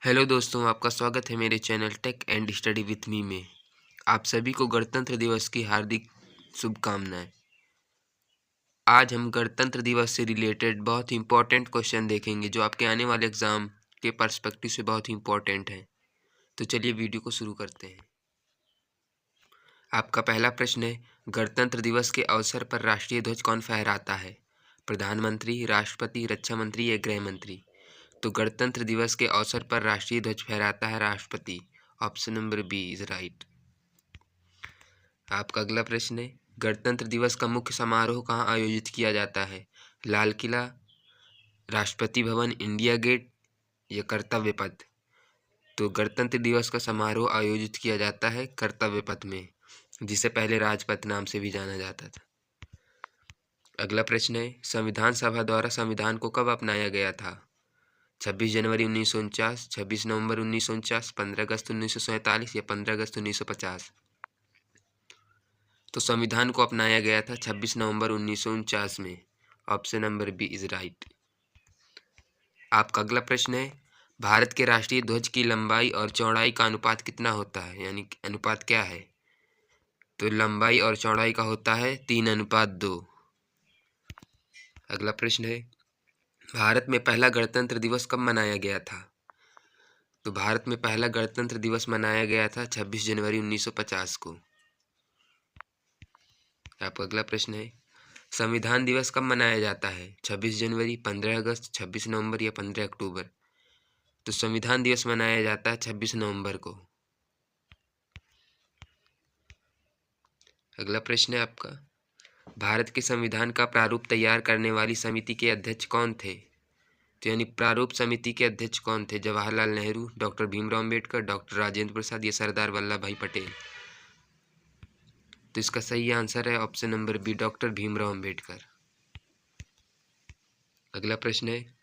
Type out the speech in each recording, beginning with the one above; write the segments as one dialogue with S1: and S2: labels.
S1: Hello दोस्तों, आपका स्वागत है मेरे channel tech and study with me में। आप सभी को गणतंत्र दिवस की हार्दिक शुभकामनाएं। आज हम गणतंत्र दिवस से रिलेटेड बहुत ही इंपॉर्टेंट क्वेश्चन देखेंगे जो आपके आने वाले एग्ज़ाम के पर्सपेक्टिव से बहुत ही इंपॉर्टेंट हैं। तो चलिए वीडियो को शुरू करते हैं। आपका पहला प्रश्न है, गणतंत्र दिवस के अवसर पर राष्ट्रीय ध्वज कौन फहराता है? प्रधानमंत्री, राष्ट्रपति, रक्षा मंत्री या गृह मंत्री? तो गणतंत्र दिवस के अवसर पर राष्ट्रीय ध्वज फहराता है राष्ट्रपति। Option number B is right. आपका अगला प्रश्न है, गणतंत्र दिवस का मुख्य समारोह कहाँ आयोजित किया जाता है? लाल किला, राष्ट्रपति भवन, इंडिया गेट या कर्तव्य पथ? तो गणतंत्र दिवस का समारोह आयोजित किया जाता है कर्तव्य पथ में, जिसे पहले राजपथ नाम से भी जाना जाता था। अगला प्रश्न है, संविधान सभा द्वारा संविधान को कब अपनाया गया था? 26 जनवरी 1949, 26 नवंबर 1949, 15 अगस्त 1947 या 15 अगस्त 1950? तो संविधान को अपनाया गया था 26 नवंबर 1949 में। Option number B is right. आपका अगला प्रश्न है, भारत के राष्ट्रीय ध्वज की लंबाई और चौड़ाई का अनुपात कितना होता है, यानी अनुपात क्या है? तो लंबाई और चौड़ाई का होता है 3:2। अगला प्रश्न है, भारत में पहला गणतंत्र दिवस कब मनाया गया था? तो भारत में पहला गणतंत्र दिवस मनाया गया था 26 जनवरी 1950 को। आपका अगला प्रश्न है, संविधान दिवस कब मनाया जाता है? 26 जनवरी, 15 अगस्त, 26 नवंबर या 15 अक्टूबर? तो संविधान दिवस मनाया जाता है 26 नवंबर को। अगला प्रश्न है आपका, भारत के संविधान का प्रारूप तैयार करने वाली समिति के अध्यक्ष कौन थे? तो यानी प्रारूप समिति के अध्यक्ष कौन थे? जवाहरलाल नेहरू, डॉक्टर भीमराव अम्बेडकर, डॉक्टर राजेंद्र प्रसाद या सरदार वल्लभ भाई पटेल? तो इसका सही आंसर है option number B, doctor Bhimrao Ambedkar. अगला प्रश्न है,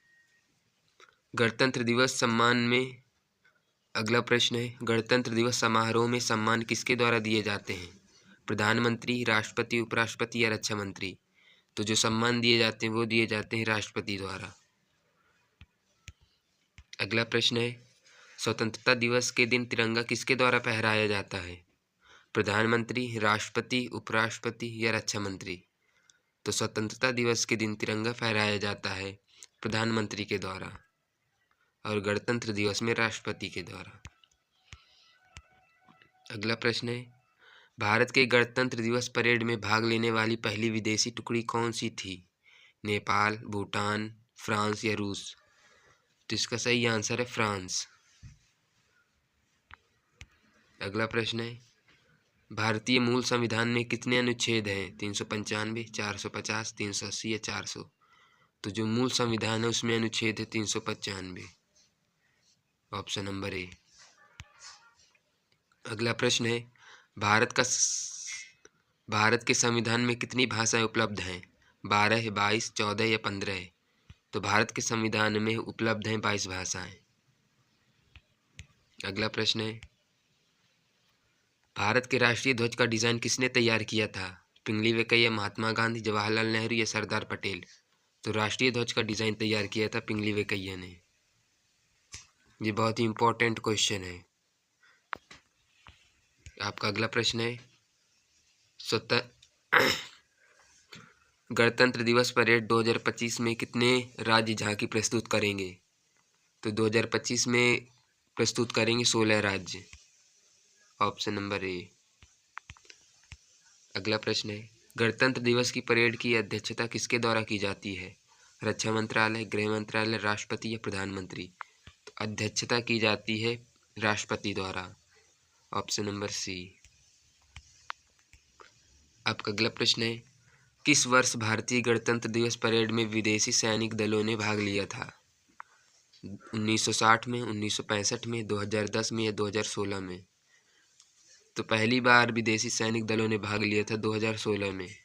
S1: गणतंत्र दिवस सम्मान में अगला प्रश्न है, गणतंत्र दिवस समारोह में सम्मान किसके द्वारा दिए जाते हैं? प्रधानमंत्री, राष्ट्रपति, उपराष्ट्रपति या रक्षा मंत्री? तो जो सम्मान दिए जाते हैं वो दिए जाते हैं राष्ट्रपति द्वारा। अगला प्रश्न है, स्वतंत्रता दिवस के दिन तिरंगा किसके द्वारा फहराया जाता है? प्रधानमंत्री, राष्ट्रपति, उपराष्ट्रपति या रक्षा मंत्री? तो स्वतंत्रता दिवस के दिन तिरंगा फहराया जाता है प्रधानमंत्री के द्वारा और गणतंत्र दिवस में राष्ट्रपति के द्वारा। अगला प्रश्न है, भारत के गणतंत्र दिवस परेड में भाग लेने वाली पहली विदेशी टुकड़ी कौन सी थी? नेपाल, भूटान, फ्रांस या रूस? तो इसका सही आंसर है फ्रांस। अगला प्रश्न है, भारतीय मूल संविधान में कितने अनुच्छेद हैं? 395, 450, 380 या 400? तो जो मूल संविधान है उसमें अनुच्छेद है 395। Option number A. अगला प्रश्न है, भारत के संविधान में कितनी भाषाएं उपलब्ध हैं? 12, 22, 14 या 15? तो भारत के संविधान में उपलब्ध हैं 22 भाषाएं। अगला प्रश्न है, भारत के राष्ट्रीय ध्वज का डिज़ाइन किसने तैयार किया था? पिंगली वेंकैया, महात्मा गांधी, जवाहरलाल नेहरू या सरदार पटेल? तो राष्ट्रीय ध्वज का डिज़ाइन तैयार किया था पिंगली वेंकैया ने। ये बहुत ही इंपॉर्टेंट क्वेश्चन है। आपका अगला प्रश्न है, गणतंत्र दिवस परेड 2025 में कितने राज्य झांकी प्रस्तुत करेंगे? तो 2025 में प्रस्तुत करेंगे 16 राज्य। Option number A. अगला प्रश्न है, गणतंत्र दिवस की परेड की अध्यक्षता किसके द्वारा की जाती है? रक्षा मंत्रालय, गृह मंत्रालय, राष्ट्रपति या प्रधानमंत्री? तो अध्यक्षता की जाती है राष्ट्रपति द्वारा। Option number C. आपका अगला प्रश्न है, किस वर्ष भारतीय गणतंत्र दिवस परेड में विदेशी सैनिक दलों ने भाग लिया था? 1960 में, 1965 में, 2010 में या 2016 में? तो पहली बार विदेशी सैनिक दलों ने भाग लिया था 2016 में।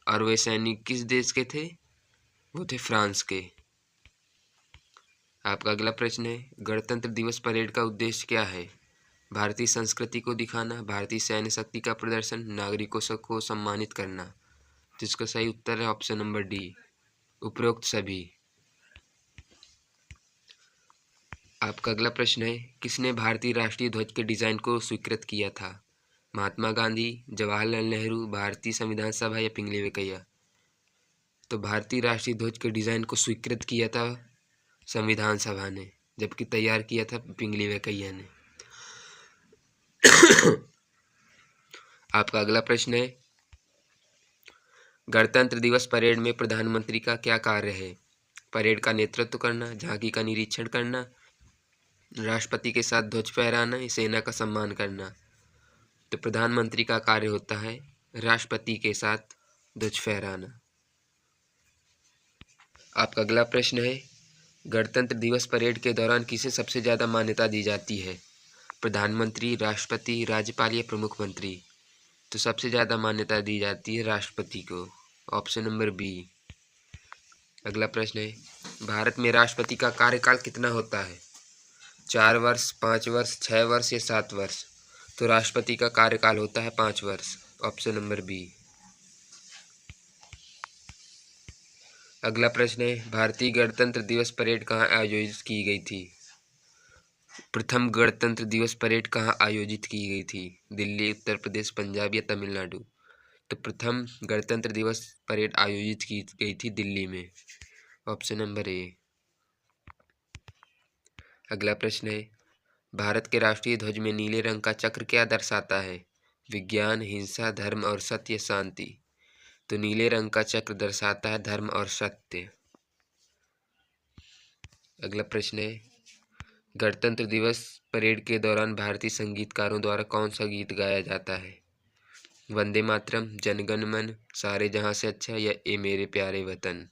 S1: और वे सैनिक किस देश के थे? वो थे फ्रांस के। आपका अगला प्रश्न है, गणतंत्र दिवस परेड का उद्देश्य क्या है? भारतीय संस्कृति को दिखाना, भारतीय सैन्य शक्ति का प्रदर्शन, नागरिकों को सम्मानित करना? तो इसका सही उत्तर है ऑप्शन नंबर डी, उपरोक्त सभी। आपका अगला प्रश्न है, किसने भारतीय राष्ट्रीय ध्वज के डिज़ाइन को स्वीकृत किया था? महात्मा गांधी, जवाहरलाल नेहरू, भारतीय संविधान सभा या पिंगली वेंकैया? तो भारतीय राष्ट्रीय ध्वज के डिज़ाइन को स्वीकृत किया था संविधान सभा ने, जबकि तैयार किया था पिंगली वेंकैया ने। आपका अगला प्रश्न है, गणतंत्र दिवस परेड में प्रधानमंत्री का क्या कार्य है? परेड का नेतृत्व करना, झांकी का निरीक्षण करना, राष्ट्रपति के साथ ध्वज फहराना या सेना का सम्मान करना? तो प्रधानमंत्री का कार्य होता है राष्ट्रपति के साथ ध्वज फहराना। आपका अगला प्रश्न है, गणतंत्र दिवस परेड के दौरान किसे सबसे ज़्यादा मान्यता दी जाती है? प्रधानमंत्री, राष्ट्रपति, राज्यपाल या प्रमुख मंत्री? तो सबसे ज़्यादा मान्यता दी जाती है राष्ट्रपति को, ऑप्शन नंबर बी। अगला प्रश्न है, भारत में राष्ट्रपति का कार्यकाल कितना होता है? 4 वर्ष, 5 वर्ष, 6 वर्ष या 7 वर्ष? तो राष्ट्रपति का कार्यकाल होता है 5 वर्ष, ऑप्शन नंबर बी। अगला प्रश्न है, भारतीय गणतंत्र दिवस परेड कहाँ आयोजित की गई थी? प्रथम गणतंत्र दिवस परेड कहाँ आयोजित की गई थी? दिल्ली, उत्तर प्रदेश, पंजाब या तमिलनाडु? तो प्रथम गणतंत्र दिवस परेड आयोजित की गई थी दिल्ली में, ऑप्शन नंबर ए। अगला प्रश्न है, भारत के राष्ट्रीय ध्वज में नीले रंग का चक्र क्या दर्शाता है? विज्ञान, हिंसा, धर्म और सत्य, शांति? तो नीले रंग का चक्र दर्शाता है धर्म और सत्य। अगला प्रश्न है, गणतंत्र दिवस परेड के दौरान भारतीय संगीतकारों द्वारा कौन सा गीत गाया जाता है? वंदे मातरम, जनगण मन, सारे जहां से अच्छा या ए मेरे प्यारे वतन?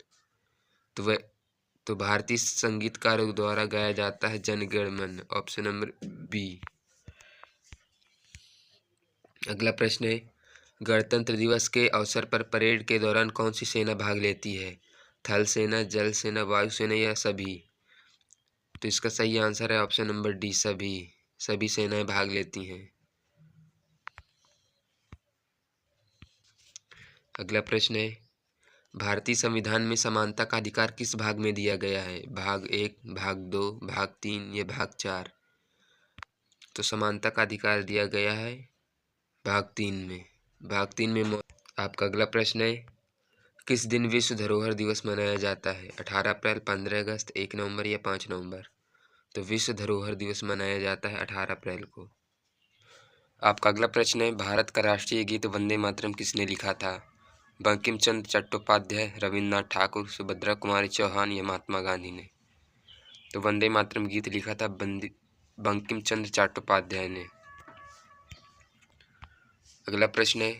S1: तो भारतीय संगीतकारों द्वारा गाया जाता है जनगण मन, ऑप्शन नंबर बी। अगला प्रश्न है, गणतंत्र दिवस के अवसर पर परेड के दौरान कौन सी सेना भाग लेती है? थल सेना, जल सेना, वायु सेना या सभी? तो इसका सही आंसर है ऑप्शन नंबर डी, सभी सेनाएं भाग लेती हैं। अगला प्रश्न है, भारतीय संविधान में समानता का अधिकार किस भाग में दिया गया है? भाग 1, भाग 2, भाग 3 या भाग 4? तो समानता का अधिकार दिया गया है भाग 3 में। आपका अगला प्रश्न है, किस दिन विश्व धरोहर दिवस मनाया जाता है? 18 अप्रैल, 15 अगस्त, 1 नवंबर या 5 नवंबर? तो विश्व धरोहर दिवस मनाया जाता है 18 अप्रैल को। आपका अगला प्रश्न है, भारत का राष्ट्रीय गीत वंदे मातरम किसने लिखा था? बंकिम चंद्र चट्टोपाध्याय, रविन्द्रनाथ ठाकुर, सुभद्रा कुमारी चौहान या महात्मा गांधी ने? तो वंदे मातरम गीत लिखा था बंकिम चंद्र चट्टोपाध्याय ने। अगला प्रश्न है,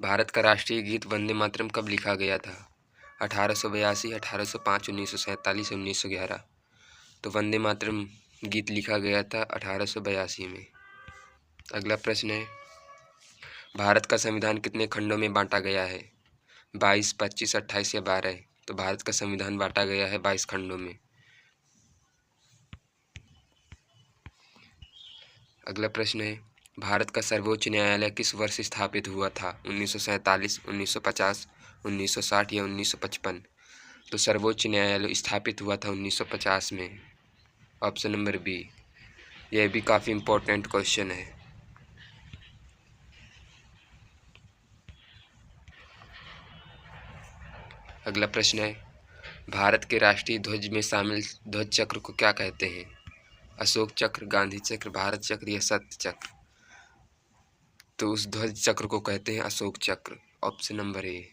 S1: भारत का राष्ट्रीय गीत वंदे मातरम कब लिखा गया था? 1882, 1805, 1947, 1911? तो वंदे मातरम गीत लिखा गया था 1882 में। अगला प्रश्न है, भारत का संविधान कितने खंडों में बांटा गया है? 22, 25, 28 या 12? तो भारत का संविधान बांटा गया है 22 खंडों में। अगला प्रश्न है, भारत का सर्वोच्च न्यायालय किस वर्ष स्थापित हुआ था? 1947, 1950, 1960 या 1955? तो सर्वोच्च न्यायालय स्थापित हुआ था 1950 में, ऑप्शन नंबर बी। यह भी काफ़ी इम्पोर्टेंट क्वेश्चन है। अगला प्रश्न है, भारत के राष्ट्रीय ध्वज में शामिल ध्वज चक्र को क्या कहते हैं? अशोक चक्र, गांधी चक्र, भारत चक्र या सत्य चक्र? तो उस ध्वज चक्र को कहते हैं अशोक चक्र, ऑप्शन नंबर ए।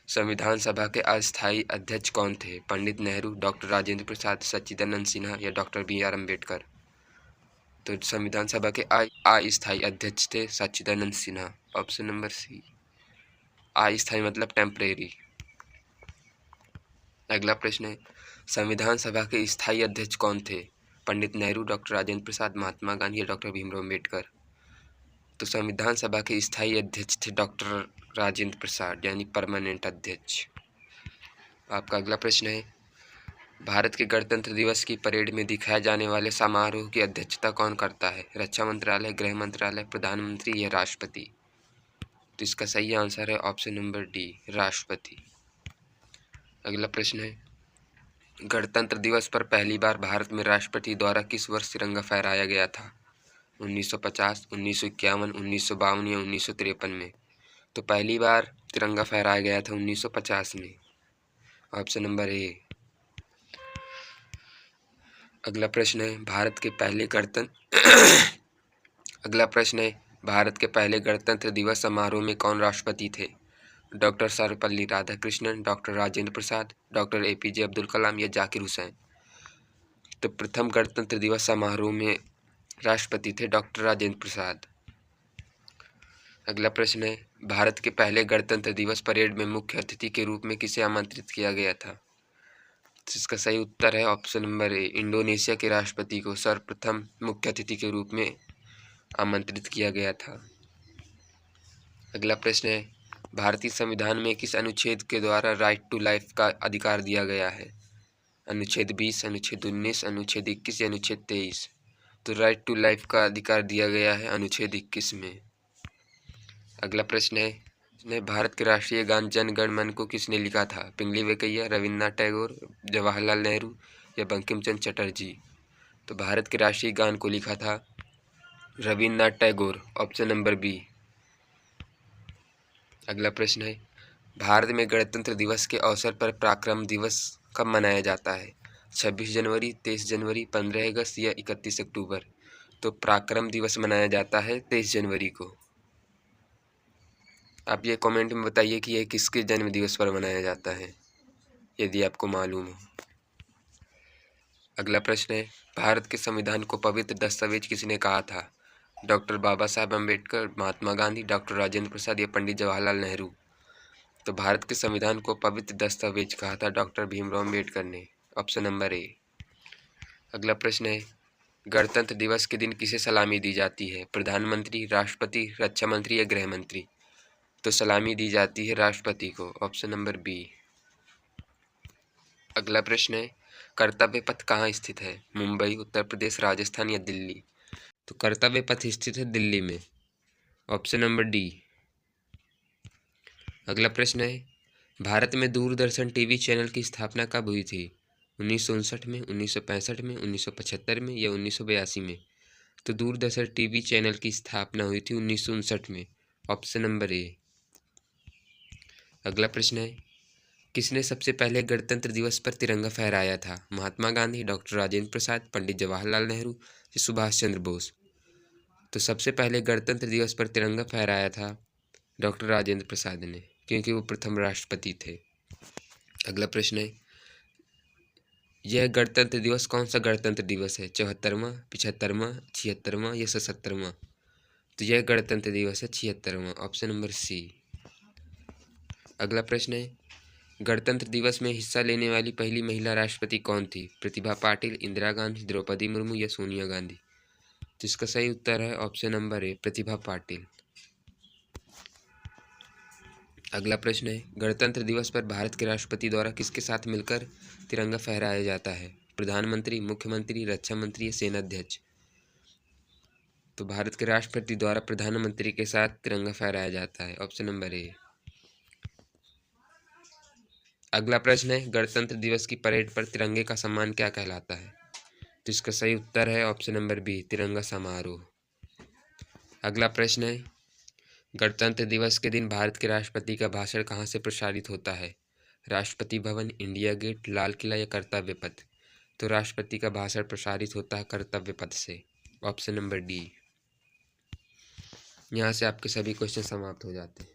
S1: संविधान सभा के अस्थायी अध्यक्ष कौन थे? पंडित नेहरू, डॉक्टर राजेंद्र प्रसाद, सच्चिदानंद सिन्हा या डॉक्टर बी आर अम्बेडकर? तो संविधान सभा के अस्थायी अध्यक्ष थे सच्चिदानंद सिन्हा, ऑप्शन नंबर सी। अस्थायी मतलब टेम्परेरी। अगला प्रश्न है, संविधान सभा के स्थायी अध्यक्ष कौन थे? पंडित नेहरू, डॉक्टर राजेंद्र प्रसाद, महात्मा गांधी या डॉक्टर भीमराव अम्बेडकर? तो संविधान सभा के स्थायी अध्यक्ष थे डॉक्टर राजेंद्र प्रसाद, यानी परमानेंट अध्यक्ष। आपका अगला प्रश्न है, भारत के गणतंत्र दिवस की परेड में दिखाए जाने वाले समारोह की अध्यक्षता कौन करता है? रक्षा मंत्रालय, गृह मंत्रालय, प्रधानमंत्री या राष्ट्रपति? तो इसका सही आंसर है ऑप्शन नंबर डी, राष्ट्रपति। अगला प्रश्न है, गणतंत्र दिवस पर पहली बार भारत में राष्ट्रपति द्वारा किस वर्ष तिरंगा फहराया गया था? 1950, 1951, 1952 या 1953 में? तो पहली बार तिरंगा फहराया गया था 1950 में। Option number A. अगला प्रश्न है भारत के पहले गणतंत्र दिवस समारोह में कौन राष्ट्रपति थे? Doctor Sarvepalli Radhakrishnan, doctor Rajendra Prasad, doctor APJ Abdul Kalam या जाकिर हुसैन? तो प्रथम गणतंत्र दिवस समारोह में राष्ट्रपति थे डॉक्टर राजेंद्र प्रसाद। अगला प्रश्न है भारत के पहले गणतंत्र दिवस परेड में मुख्य अतिथि के रूप में किसे आमंत्रित किया गया था? जिसका सही उत्तर है ऑप्शन नंबर ए, इंडोनेशिया के राष्ट्रपति को सर्वप्रथम मुख्य अतिथि के रूप में आमंत्रित किया गया था। अगला प्रश्न है भारतीय संविधान में किस अनुच्छेद के द्वारा राइट टू लाइफ का अधिकार दिया गया है? अनुच्छेद 20, अनुच्छेद 19, अनुच्छेद 21 या अनुच्छेद 23? तो राइट टू लाइफ का अधिकार दिया गया है अनुच्छेद 21 में। अगला प्रश्न है भारत के राष्ट्रीय गान जन गण मन को किसने लिखा था? पिंगली वेंकैया, रविन्द्रनाथ टैगोर, जवाहरलाल नेहरू या बंकिम चंद्र चटर्जी? तो भारत के राष्ट्रीय गान को लिखा था Rabindranath Tagore. Option number B. अगला प्रश्न है भारत में गणतंत्र दिवस के अवसर पर पराक्रम दिवस कब मनाया जाता है? 26 जनवरी, 23 जनवरी, 15 अगस्त या 31 अक्टूबर? तो पराक्रम दिवस मनाया जाता है 23 जनवरी को। आप ये कमेंट में बताइए कि यह किसके जन्म दिवस पर मनाया जाता है, यदि आपको मालूम हो। अगला प्रश्न है भारत के संविधान को पवित्र दस्तावेज किसने कहा था? डॉक्टर बाबा साहब अम्बेडकर, महात्मा गांधी, डॉक्टर राजेंद्र प्रसाद या पंडित जवाहरलाल नेहरू? तो भारत के संविधान को पवित्र दस्तावेज कहा था डॉक्टर भीमराव अम्बेडकर ने। Option number A. अगला प्रश्न है गणतंत्र दिवस के दिन किसे सलामी दी जाती है? प्रधानमंत्री, राष्ट्रपति, रक्षा मंत्री या गृह मंत्री? तो सलामी दी जाती है राष्ट्रपति को। Option number B. अगला प्रश्न है कर्तव्य पथ कहाँ स्थित है? मुंबई, उत्तर प्रदेश, राजस्थान या दिल्ली? तो कर्तव्य पथ स्थित है दिल्ली में। Option number D. अगला प्रश्न है भारत में दूरदर्शन टीवी चैनल की स्थापना कब हुई थी? 1959 में, 1965 में, 1975 में या 1982 में? तो दूरदर्शन टीवी चैनल की स्थापना हुई थी 1959 में। Option number A. अगला प्रश्न है किसने सबसे पहले गणतंत्र दिवस पर तिरंगा फहराया था? महात्मा गांधी, डॉक्टर राजेंद्र प्रसाद, पंडित जवाहरलाल नेहरू या सुभाष चंद्र बोस? तो सबसे पहले गणतंत्र दिवस पर तिरंगा फहराया था डॉक्टर राजेंद्र प्रसाद ने, क्योंकि वो प्रथम राष्ट्रपति थे। अगला प्रश्न है यह गणतंत्र दिवस कौन सा गणतंत्र दिवस है? 74वां, 75वां, 76वां या 77वां? तो यह गणतंत्र दिवस है 76वां। ऑप्शन नंबर सी। अगला प्रश्न है गणतंत्र दिवस में हिस्सा लेने वाली पहली महिला राष्ट्रपति कौन थी? प्रतिभा पाटिल, इंदिरा गांधी, द्रौपदी मुर्मू या सोनिया गांधी? तो इसका सही उत्तर है option number A, Pratibha Patil. अगला प्रश्न है गणतंत्र दिवस पर भारत के राष्ट्रपति द्वारा किसके साथ मिलकर तिरंगा फहराया जाता है? प्रधानमंत्री, मुख्यमंत्री, रक्षा मंत्री या सेनाध्यक्ष? तो भारत के राष्ट्रपति द्वारा प्रधानमंत्री के साथ तिरंगा फहराया जाता है। Option number A. अगला प्रश्न है गणतंत्र दिवस की परेड पर तिरंगे का सम्मान क्या कहलाता है? तो इसका सही उत्तर है ऑप्शन नंबर बी, तिरंगा समारोह। अगला प्रश्न है गणतंत्र दिवस के दिन भारत के राष्ट्रपति का भाषण कहाँ से प्रसारित होता है? राष्ट्रपति भवन, इंडिया गेट, लाल किला या कर्तव्य पथ? तो राष्ट्रपति का भाषण प्रसारित होता है कर्तव्य पथ से। Option number D. यहाँ से आपके सभी क्वेश्चन समाप्त हो जाते हैं।